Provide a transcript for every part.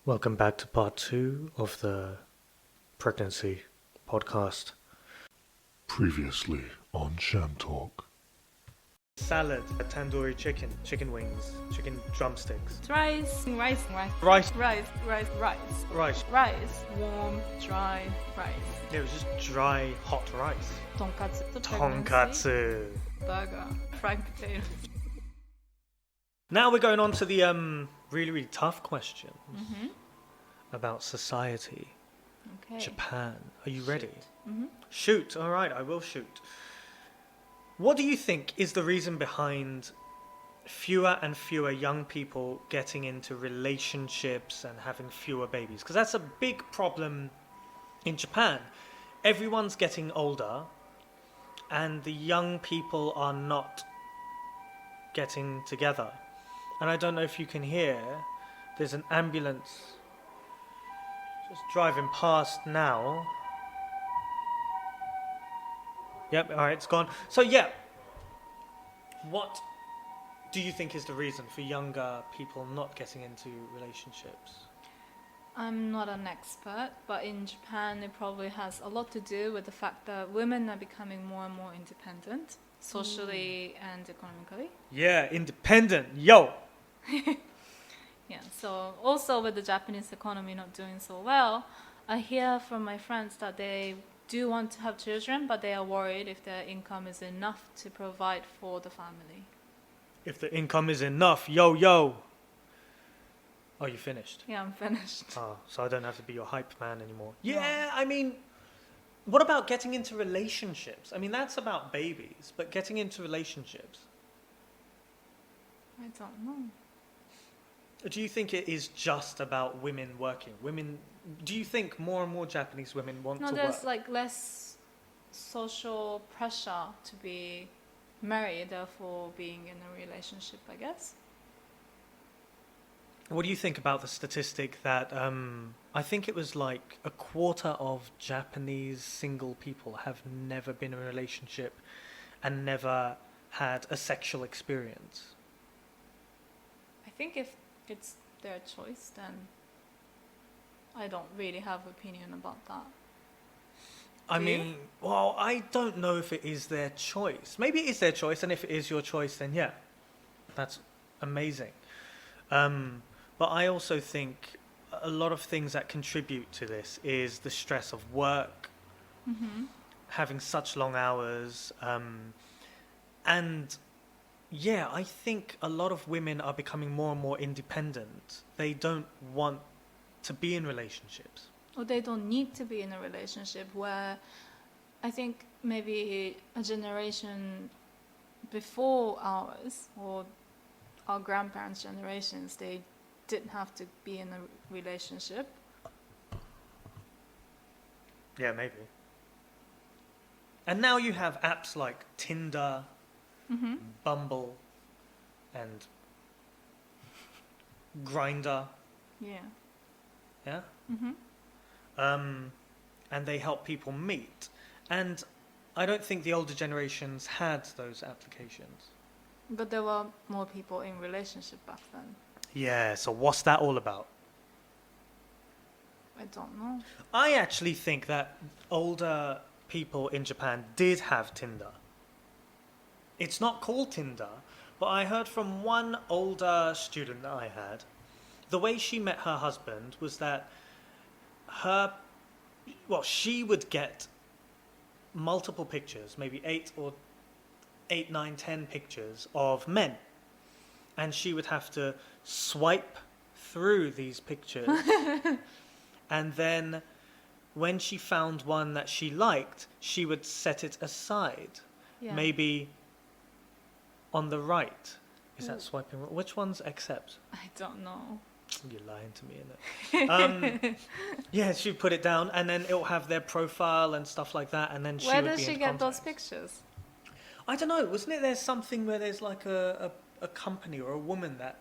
Welcome back to part 2 of the pregnancy podcast. Previously on Sham Talk. Salad, tandoori chicken, chicken wings, chicken drumsticks. Rice, Rice. warm, dry rice. Yeah, it was just dry, hot rice. Tonkatsu, burger, fried potato. Now we're going on to the really tough questions about society. Okay. Japan. Are you ready? Mm-hmm. Shoot. All right, I will shoot. What do you think is the reason behind fewer and fewer young people getting into relationships and having fewer babies? Because that's a big problem in Japan. Everyone's getting older and the young people are not getting together. And I don't know if you can hear, there's an ambulance just driving past now. Yep, alright, it's gone. So yeah, what do you think is the reason for younger people not getting into relationships? I'm not an expert, but in Japan it probably has a lot to do with the fact that women are becoming more and more independent, socially and economically. Yeah, independent, yo! Yeah, so also with the Japanese economy not doing so well, I hear from my friends that they do want to have children, but they are worried if their income is enough to provide for the family. If the income is enough, yo! Oh, you finished? Yeah, I'm finished. Oh, so I don't have to be your hype man anymore. Yeah, I mean, what about getting into relationships? I mean, that's about babies, but getting into relationships. I don't know. Do you think it is just about women working? Do you think more and more Japanese women want to work? No, there's like less social pressure to be married, therefore being in a relationship, I guess. What do you think about the statistic that I think it was like a quarter of Japanese single people have never been in a relationship and never had a sexual experience? I think if it's their choice, then I don't really have opinion about that. I Do you? mean, well, I don't know if it is their choice. Maybe it is their choice, and if it is your choice, then yeah, that's amazing. But I also think a lot of things that contribute to this is the stress of work, having such long hours, and yeah, I think a lot of women are becoming more and more independent. They don't want to be in relationships. Or they don't need to be in a relationship, where I think maybe a generation before ours, or our grandparents' generations, they didn't have to be in a relationship. Yeah, maybe. And now you have apps like Tinder, Bumble, and Grindr. Yeah. Yeah? And they help people meet. And I don't think the older generations had those applications. But there were more people in relationship back then. Yeah, so what's that all about? I don't know. I actually think that older people in Japan did have Tinder. It's not called Tinder, but I heard from one older student that I had, the way she met her husband was that she would get multiple pictures, maybe 8, 9, 10 pictures of men. And she would have to swipe through these pictures. And then when she found one that she liked, she would set it aside. Yeah. Maybe on the right. Is that swiping? Which one's accept? I don't know. You're lying to me, innit? Yeah, she'd put it down and then it'll have their profile and stuff like that. And then she Where would does be she in get those contacts. pictures? I don't know. Wasn't it there's something where there's like a company or a woman that...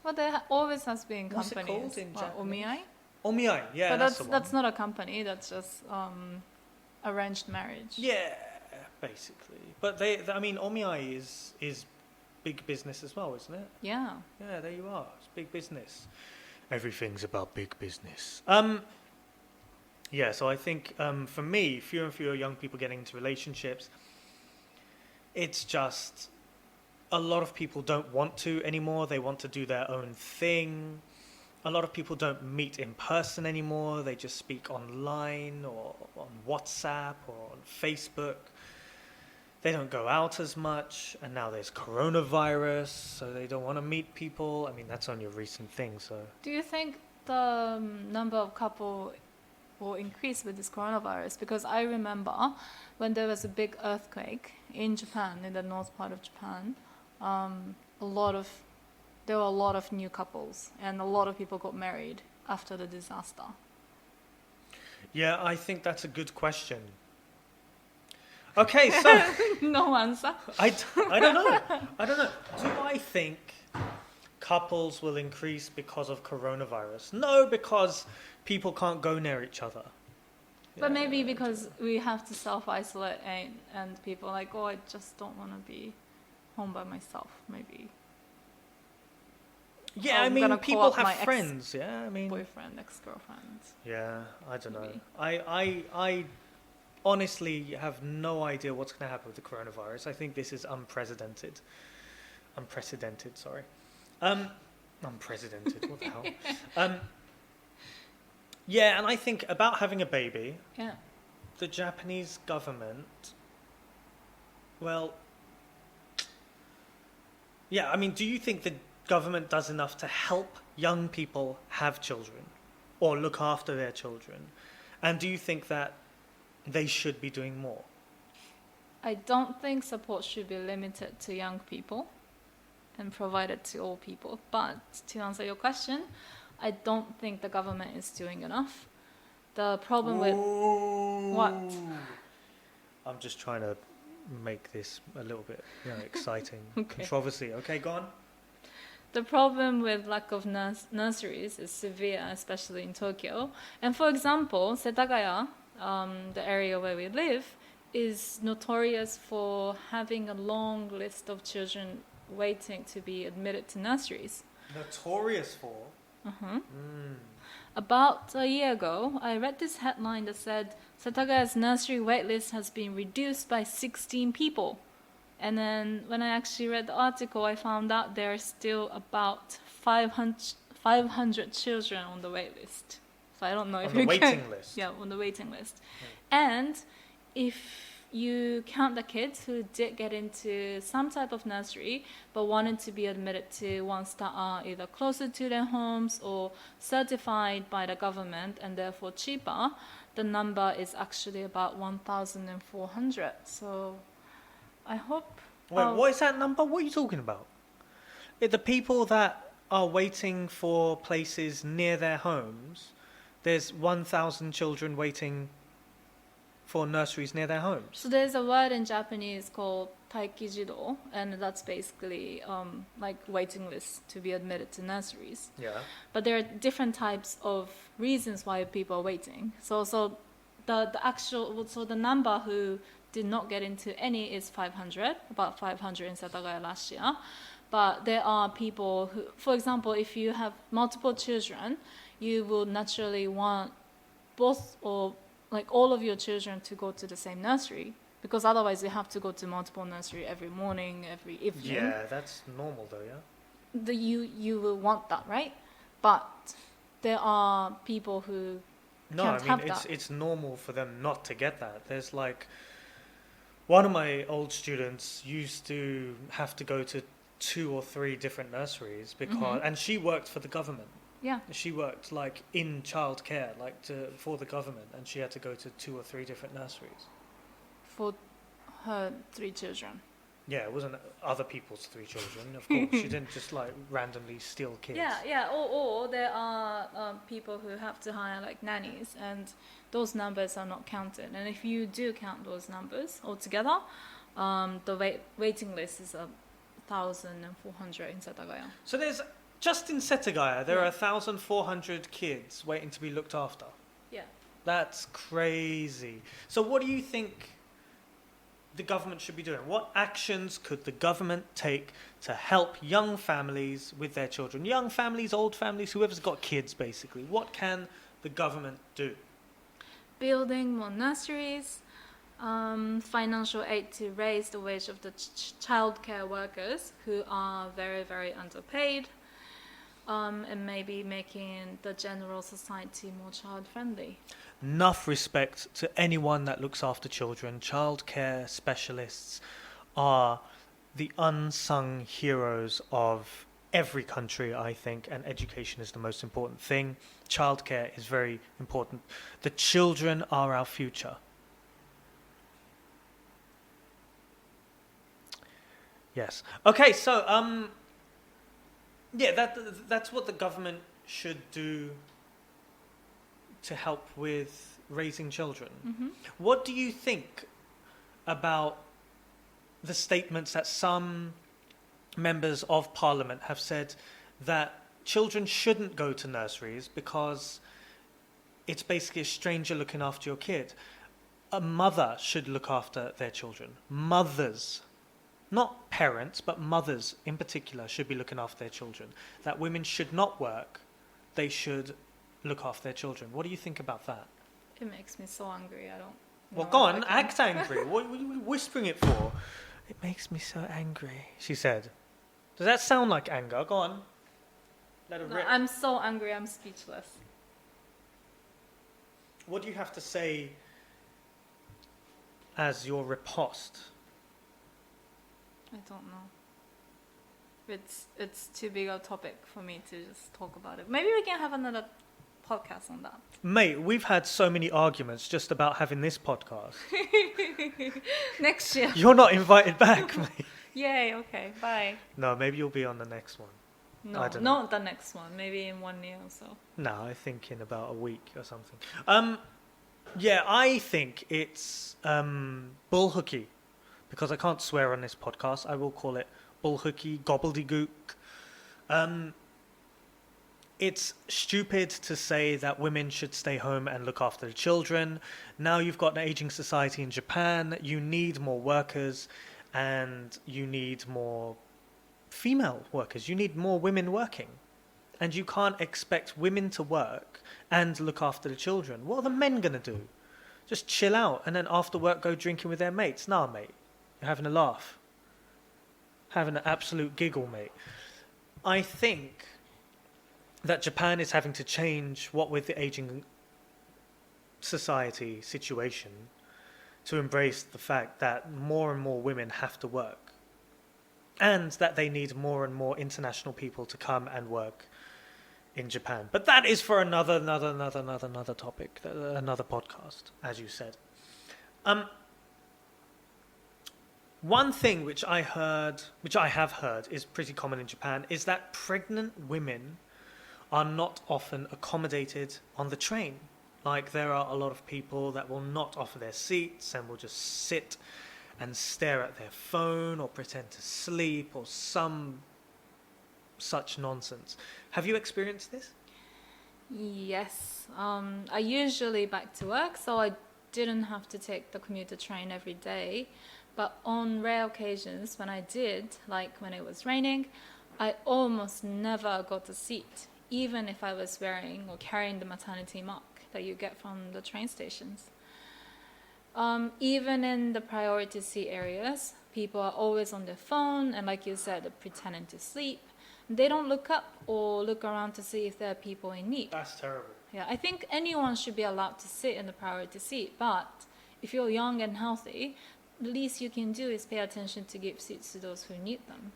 Well, there always has been What's it companies. called in What, Japanese? Omiai? Omiai, yeah, But that's the one. that's not a company. That's just arranged marriage. Yeah, basically. But I mean, Omiai is big business as well, isn't it? Yeah. Yeah, there you are. It's big business. everything's about big business. Yeah, so I think for me, fewer and fewer young people getting into relationships. It's just a lot of people don't want to anymore. They want to do their own thing. A lot of people don't meet in person anymore. They just speak online or on WhatsApp or on Facebook. They don't go out as much. And now there's coronavirus, so they don't want to meet people. I mean, that's only a recent thing, so... Do you think the number of couple will increase with this coronavirus? Because I remember when there was a big earthquake in Japan, in the north part of Japan, there were a lot of new couples and a lot of people got married after the disaster. Yeah, I think that's a good question. Okay, so... No answer. I don't know. Do I think couples will increase because of coronavirus? No, because people can't go near each other. But maybe because we have to self-isolate and people are like, oh, I just don't want to be home by myself, maybe. Yeah, I'm I mean, gonna call people up have my friends, yeah, I mean... Boyfriend, ex-girlfriend. Yeah, I don't know. Maybe. I honestly have no idea what's going to happen with the coronavirus. I think this is unprecedented. Unprecedented, sorry. Unprecedented, what the hell? Yeah, and I think about having a baby, Yeah. the Japanese government, well... Yeah, I mean, do you think the government does enough to help young people have children or look after their children? And do you think that they should be doing more? I don't think support should be limited to young people and provided to all people. But to answer your question, I don't think the government is doing enough. The problem with... What? I'm just trying to make this a little bit exciting. Okay. Controversy. Okay, go on. The problem with lack of nurseries is severe, especially in Tokyo. And for example, Setagaya, the area where we live, is notorious for having a long list of children waiting to be admitted to nurseries. Notorious for? About a year ago, I read this headline that said Setagaya's nursery waitlist has been reduced by 16 people. And then when I actually read the article, I found out there are still about 500 children on the wait list. So I don't know if On the waiting list? Yeah, on the waiting list. And if you count the kids who did get into some type of nursery but wanted to be admitted to ones that are either closer to their homes or certified by the government and therefore cheaper, the number is actually about 1,400. So I hope... Wait, what is that number? What are you talking about? The people that are waiting for places near their homes, there's 1,000 children waiting for nurseries near their homes. So there's a word in Japanese called taikijido, and that's basically like waiting lists to be admitted to nurseries. Yeah. But there are different types of reasons why people are waiting. So the number who did not get into any is 500, about 500 in Setagaya last year. But there are people who, for example, if you have multiple children, you will naturally want both or like all of your children to go to the same nursery, because otherwise you have to go to multiple nursery every morning, every evening. Yeah, that's normal though, yeah? You will want that, right? But there are people who can't have that. It's normal for them not to get that. There's like, one of my old students used to have to go to 2 or 3 different nurseries because, and she worked for the government. Yeah. She worked like in childcare, for the government, and she had to go to 2 or 3 different nurseries. For her 3 children. Yeah, it wasn't other people's 3 children, of course. She didn't just like randomly steal kids. Yeah. Or there are people who have to hire like nannies, and those numbers are not counted. And if you do count those numbers altogether, the waiting list is 1,400 in Setagaya. So there's, just in Setagaya, there are 1,400 kids waiting to be looked after. Yeah. That's crazy. So what do you think the government should be doing? What actions could the government take to help young families with their children? Young families, old families, whoever's got kids, basically. What can the government do? Building more nurseries, financial aid to raise the wage of the childcare workers who are very, very underpaid, and maybe making the general society more child-friendly. Enough respect to anyone that looks after children. Childcare specialists are the unsung heroes of every country, I think, and education is the most important thing. Childcare is very important. The children are our future. Yes. Okay, so that's what the government should do to help with raising children. Mm-hmm. What do you think about the statements that some members of parliament have said that children shouldn't go to nurseries because it's basically a stranger looking after your kid? A mother should look after their children. Mothers, not parents, but mothers in particular should be looking after their children. That women should not work, they should look after their children. What do you think about that? It makes me so angry. I don't. Well, know go if on, I can- act angry. What are you whispering it for? It makes me so angry, she said. Does that sound like anger? Go on. Let it No, rip. I'm so angry. I'm speechless. What do you have to say as your riposte? I don't know. It's too big a topic for me to just talk about it. Maybe we can have another podcast on that. Mate, we've had so many arguments just about having this podcast. Next year. You're not invited back, mate. Yay, okay, bye. No, maybe you'll be on the next one. No, I don't know. not the next one. Maybe in 1 year or so. No, I think in about a week or something. Yeah, I think it's bullhooky, because I can't swear on this podcast. I will call it bullhooky, gobbledygook. It's stupid to say that women should stay home and look after the children. Now you've got an aging society in Japan. You need more workers and you need more female workers. You need more women working. And you can't expect women to work and look after the children. What are the men going to do? Just chill out and then after work go drinking with their mates? Nah, mate. You're having a laugh. Having an absolute giggle, mate. I think that Japan is having to change what with the aging society situation to embrace the fact that more and more women have to work and that they need more and more international people to come and work in Japan. But that is for another topic, another podcast, as you said. One thing which I have heard is pretty common in Japan is that pregnant women are not often accommodated on the train. Like there are a lot of people that will not offer their seats and will just sit and stare at their phone or pretend to sleep or some such nonsense. Have you experienced this? Yes. I usually back to work, so I didn't have to take the commuter train every day. But on rare occasions when I did, like when it was raining, I almost never got a seat, even if I was wearing or carrying the maternity mark that you get from the train stations. Even in the priority seat areas, people are always on their phone and, like you said, they're pretending to sleep. They don't look up or look around to see if there are people in need. That's terrible. Yeah, I think anyone should be allowed to sit in the priority seat, but if you're young and healthy, the least you can do is pay attention to give seats to those who need them.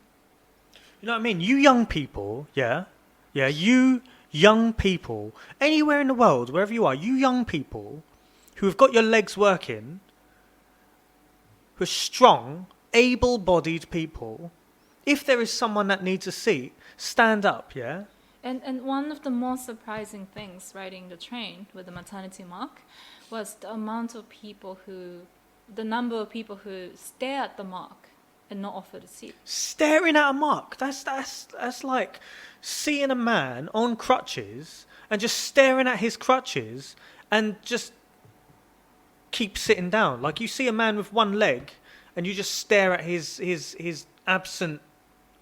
You know what I mean? You young people, you young people, anywhere in the world, wherever you are, you young people who have got your legs working, who are strong, able-bodied people, if there is someone that needs a seat, stand up, yeah? And one of the most surprising things riding the train with the maternity mark was the number of people who stare at the mark and not offer the seat. Staring at a mark, that's like seeing a man on crutches and just staring at his crutches and just keep sitting down. Like you see a man with one leg and you just stare at his absent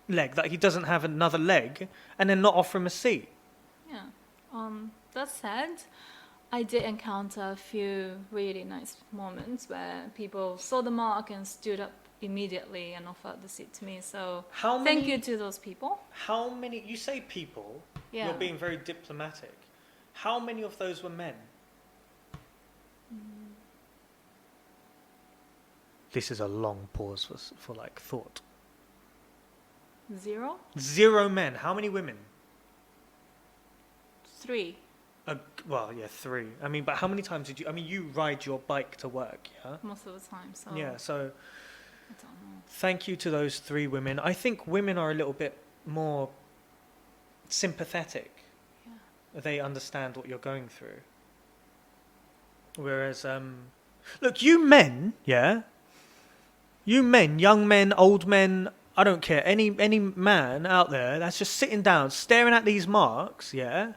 leg, that he doesn't have another leg, and then not offer him a seat. Yeah. That said, I did encounter a few really nice moments where people saw the mark and stood up immediately and offered the seat to me. So thank you to those people. How many? You say people. Yeah. You're being very diplomatic. How many of those were men? This is a long pause for like thought. 0? 0 men. How many women? 3. Well, yeah, 3. I mean, but how many times did you? I mean, you ride your bike to work, yeah? Most of the time. So Yeah. So I don't know. thank you to those 3 women. I think women are a little bit more sympathetic. Yeah. They understand what you're going through. Whereas, look, you men, yeah? You men, young men, old men, I don't care. Any man out there that's just sitting down, staring at these marks, yeah?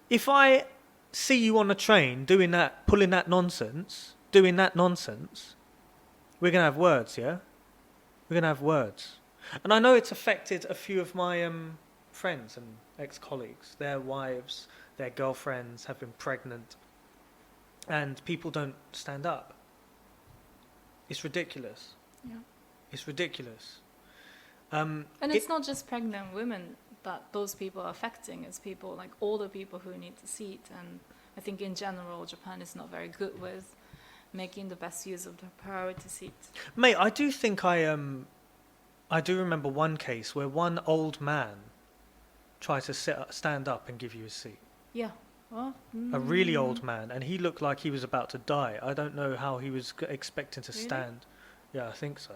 If I see you on a train doing that, pulling that nonsense, we're going to have words, yeah? We're going to have words. And I know it's affected a few of my friends and ex-colleagues. Their wives, their girlfriends have been pregnant. And people don't stand up. It's ridiculous. Yeah. It's ridiculous. And it's not just pregnant women that those people are affecting. It's people like older people who need the seat. And I think in general, Japan is not very good with making the best use of the priority seat. Mate, I do think I do remember one case where one old man tried to stand up and give you a seat. Yeah. Well, A really old man, and he looked like he was about to die. I don't know how he was expecting to Really? stand. Yeah, I think so.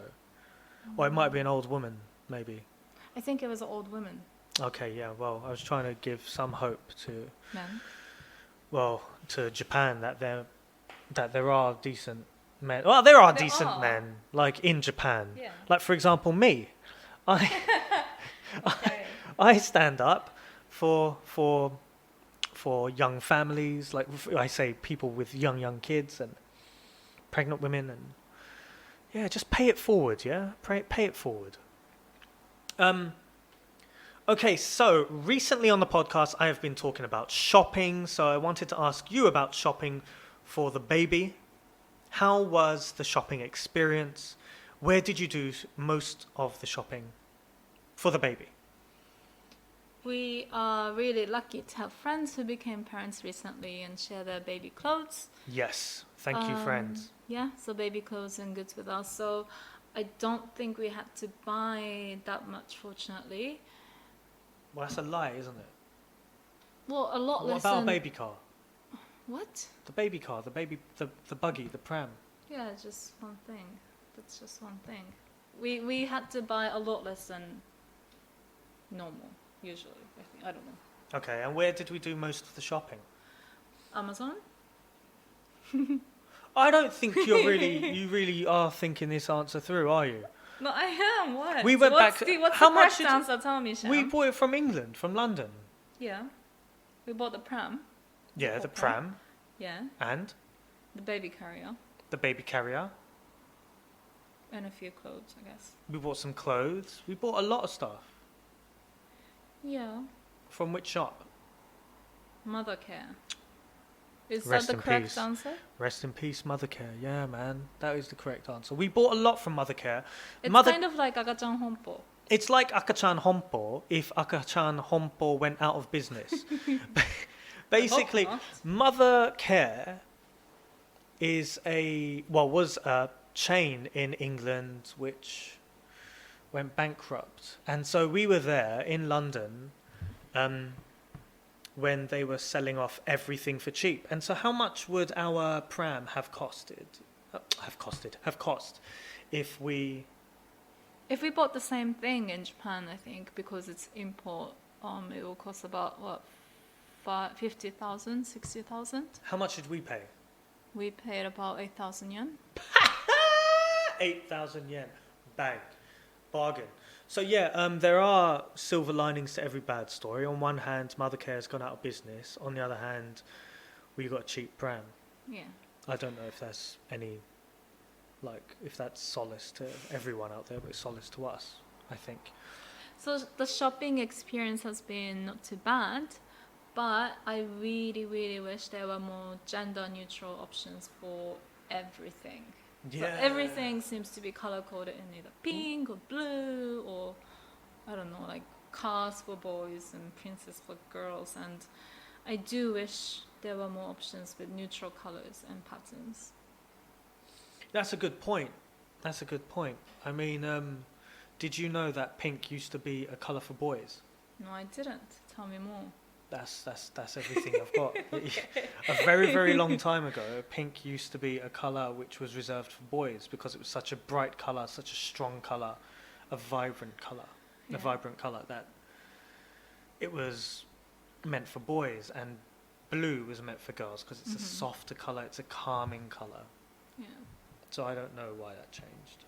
Or it might be an old woman, maybe. I think it was an old woman. Okay, yeah, well, I was trying to give some hope to, Men. well, to Japan that there are decent men. Well, there are There decent are. men, like in Japan. Yeah. Like, for example, me. Okay. I stand up for young families, like I say, people with young kids and pregnant women, and yeah, just pay it forward, yeah, pay it forward. Okay, so recently on the podcast, I have been talking about shopping, so I wanted to ask you about shopping for the baby. How was the shopping experience? Where did you do most of the shopping for the baby? We are really lucky to have friends who became parents recently and share their baby clothes. Yes, thank you, friends. Yeah, so baby clothes and goods with us. So I don't think we had to buy that much, fortunately. Well, that's a lie, isn't it? Well, a lot What less about than... a baby car? What? The baby car, the buggy, the pram. Yeah, just one thing. That's just one thing. We had to buy a lot less than normal, usually. I don't know. Okay, and where did we do most of the shopping? Amazon? I don't think you really are thinking this answer through, are you? No, I am. What? We went what's back. What's How the much correct did answer? Tell me, Sham. we bought it from England, from London? Yeah. We bought the pram. Yeah, the Okay. pram Yeah. and The baby carrier. the baby carrier. And a few clothes, I guess. We bought some clothes. We bought a lot of stuff. Yeah. From which shop? Mother care. Is Rest that the in correct peace. answer? Rest in peace, Mother Care. Yeah, man, that is the correct answer. We bought a lot from Mother Care. It's Mother, kind of like Agachan Honpo. it's like Akachan Honpo if Akachan Honpo went out of business. Basically, not. Mother Care was a chain in England which went bankrupt, and so we were there in London when they were selling off everything for cheap. And so how much would our pram have cost if we... If we bought the same thing in Japan, I think, because it's import, it will cost about, what, 50,000, 60,000? How much did we pay? We paid about 8,000 yen. 8,000 yen. Bang. Bargain. So yeah, there are silver linings to every bad story. On one hand, Mother Care has gone out of business. On the other hand, we got a cheap pram. Yeah. I don't know if that's any Like, if that's solace to everyone out there, but it's solace to us, I think. So the shopping experience has been not too bad, but I really, really wish there were more gender-neutral options for everything. Yeah. So everything seems to be color-coded in either pink or blue or, I don't know, like cars for boys and princess for girls. And I do wish there were more options with neutral colors and patterns. That's a good point. That's a good point. I mean, did you know that pink used to be a colour for boys? No, I didn't. Tell me more. That's everything I've got. A very, very long time ago, pink used to be a colour which was reserved for boys because it was such a bright colour, such a strong colour, a vibrant colour, that it was meant for boys, and blue was meant for girls because it's a softer colour, it's a calming colour. Yeah. So I don't know why that changed.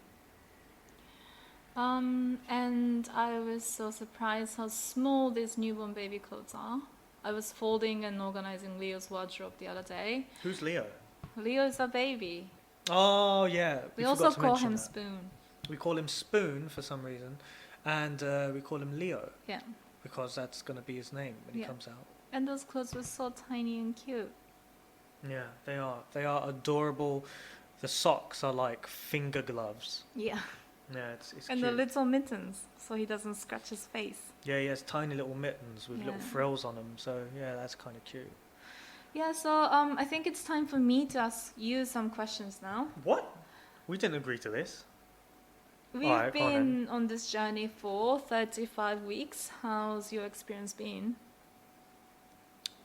And I was so surprised how small these newborn baby clothes are. I was folding and organizing Leo's wardrobe the other day. Who's Leo? Leo is a baby. Oh, yeah. We forgot also to call mention him that. Spoon. We call him Spoon for some reason, and we call him Leo Yeah. because that's going to be his name when he Yeah. comes out. And those clothes were so tiny and cute. Yeah, they are. They are adorable. The socks are like finger gloves. Yeah. Yeah, it's And cute. the little mittens, so he doesn't scratch his face. Yeah, he has tiny little mittens with little Yeah. frills on them. So yeah, that's kind of cute. Yeah, so I think it's time for me to ask you some questions now. What? We didn't agree to this. We've Alright, go on been on this journey for 35 weeks. How's your experience been?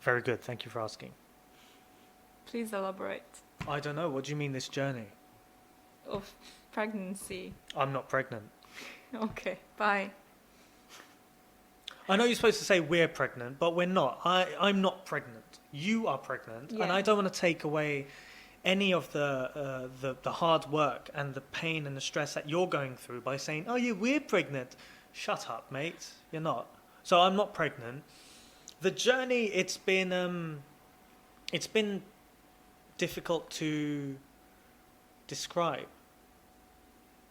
Very good. Thank you for asking. Please elaborate. I don't know. What do you mean this journey? Of pregnancy. I'm not pregnant. Okay, bye. I know you're supposed to say we're pregnant, but we're not. I'm not pregnant. You are pregnant, and Yeah. I don't want to take away any of the hard work and the pain and the stress that you're going through by saying, "Oh, yeah, we're pregnant." Shut up, mate. You're not. So I'm not pregnant. The journey, it's been difficult to describe.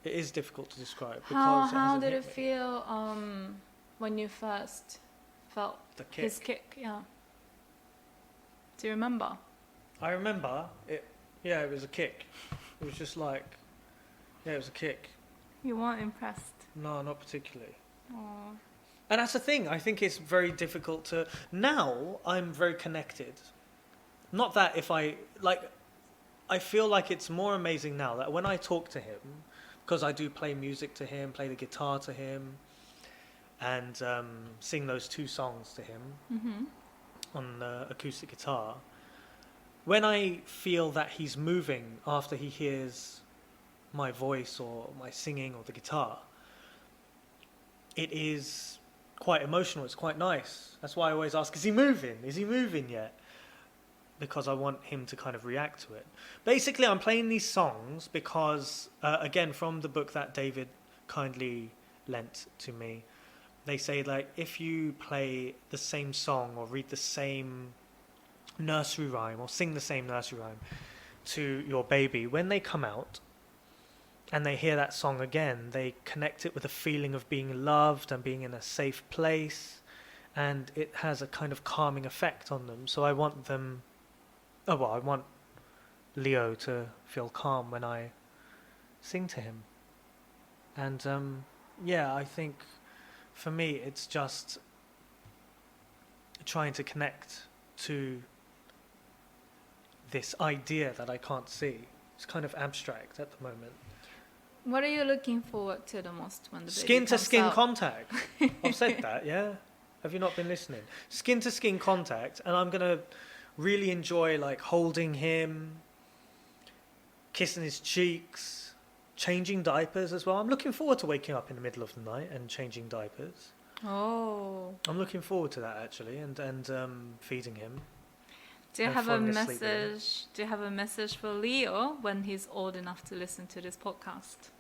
It is difficult to describe because How hasn't did hit it me. feel when you first felt The kick. his kick? Yeah. Do you remember? I remember it. Yeah, it was a kick. It was just like, yeah, it was a kick. You weren't impressed. No, not particularly. Oh. And that's the thing. I think it's very difficult to. Now I'm very connected. Not that if I feel like it's more amazing now that when I talk to him, because I do play music to him, play the guitar to him, and sing those 2 songs to him on the acoustic guitar. When I feel that he's moving after he hears my voice or my singing or the guitar, it is quite emotional. It's quite nice. That's why I always ask, is he moving? Is he moving yet? Because I want him to kind of react to it. Basically, I'm playing these songs because, again, from the book that David kindly lent to me, they say, like, if you play the same song or read the same nursery rhyme or sing the same nursery rhyme to your baby, when they come out and they hear that song again, they connect it with a feeling of being loved and being in a safe place, and it has a kind of calming effect on them. So I want them... I want Leo to feel calm when I sing to him. And yeah, I think for me it's just trying to connect to this idea that I can't see. It's kind of abstract at the moment. What are you looking forward to the most when the baby Skin to comes skin out? contact. I've said that, yeah? Have you not been listening? Skin to skin contact, and I'm going to really enjoy like holding him, kissing his cheeks, changing diapers as well. I'm looking forward to waking up in the middle of the night and changing diapers. Oh. I'm looking forward to that actually, and feeding him. Do you and have a falling asleep with him. message? Do you have a message for Leo when he's old enough to listen to this podcast?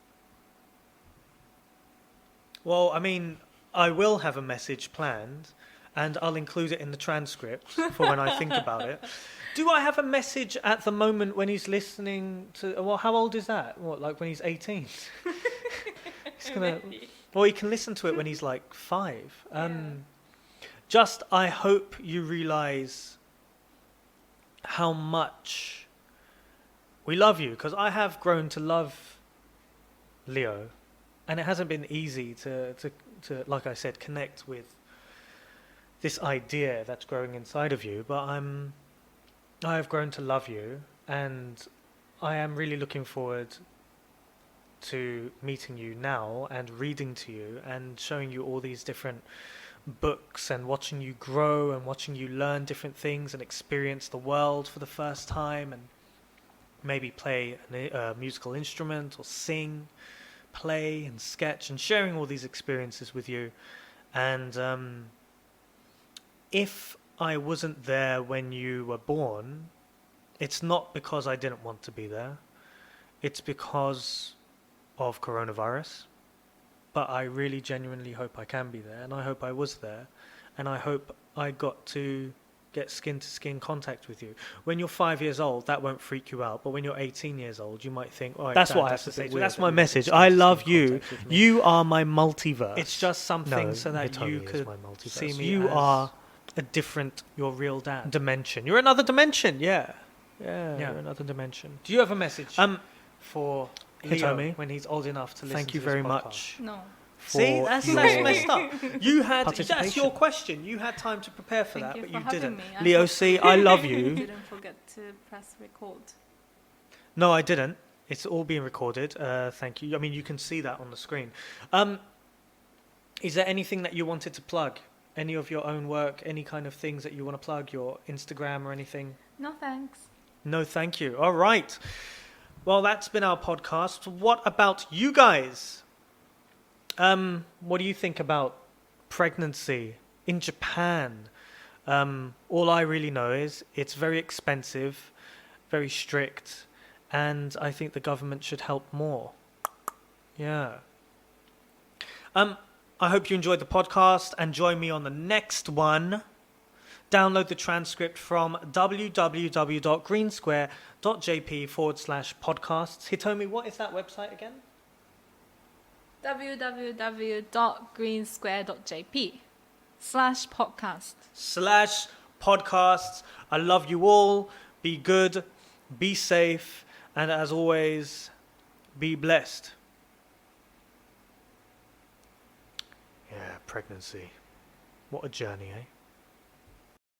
Well, I mean, I will have a message planned, and I'll include it in the transcript for when I think about it. Do I have a message at the moment when he's listening to... Well, how old is that? What, like when he's 18? He's gonna... Well, he can listen to it when he's like 5. Just, I hope you realise how much we love you, because I have grown to love Leo, and it hasn't been easy to like I said, connect with this idea that's growing inside of you, but I have grown to love you, and I am really looking forward to meeting you now and reading to you and showing you all these different books and watching you grow and watching you learn different things and experience the world for the first time, and maybe play a musical instrument or sing, play and sketch, and sharing all these experiences with you. And if I wasn't there when you were born, it's not because I didn't want to be there. It's because of coronavirus. But I really genuinely hope I can be there, and I hope I was there, and I hope I got to get skin-to-skin contact with you. When you're 5 years old, that won't freak you out, but when you're 18 years old, you might think, oh, that's what I have to say. That's my message. I love you. You are my multiverse. It's just something so that Hitomi you could see me. You are a different, your real dad. Dimension. You're another dimension. Yeah. You're another dimension. Do you have a message for Hitomi when he's old enough to listen to this podcast? Thank you very much. No. See, that's messed up. You had, that's your question. You had time to prepare for that, but you didn't. Leo, see, I love you. You didn't forget to press record. No, I didn't. It's all being recorded. Thank you. I mean, you can see that on the screen. Is there anything that you wanted to plug? Any of your own work? Any kind of things that you want to plug? Your Instagram or anything? No, thanks. No, thank you. All right. Well, that's been our podcast. What about you guys? What do you think about pregnancy in Japan? All I really know is it's very expensive, very strict, and I think the government should help more. Yeah. I hope you enjoyed the podcast, and join me on the next one. Download the transcript from www.greensquare.jp/podcasts. Hitomi, what is that website again? www.greensquare.jp/podcast. I love you all. Be good, be safe, and as always, be blessed. Yeah, pregnancy. What a journey, eh?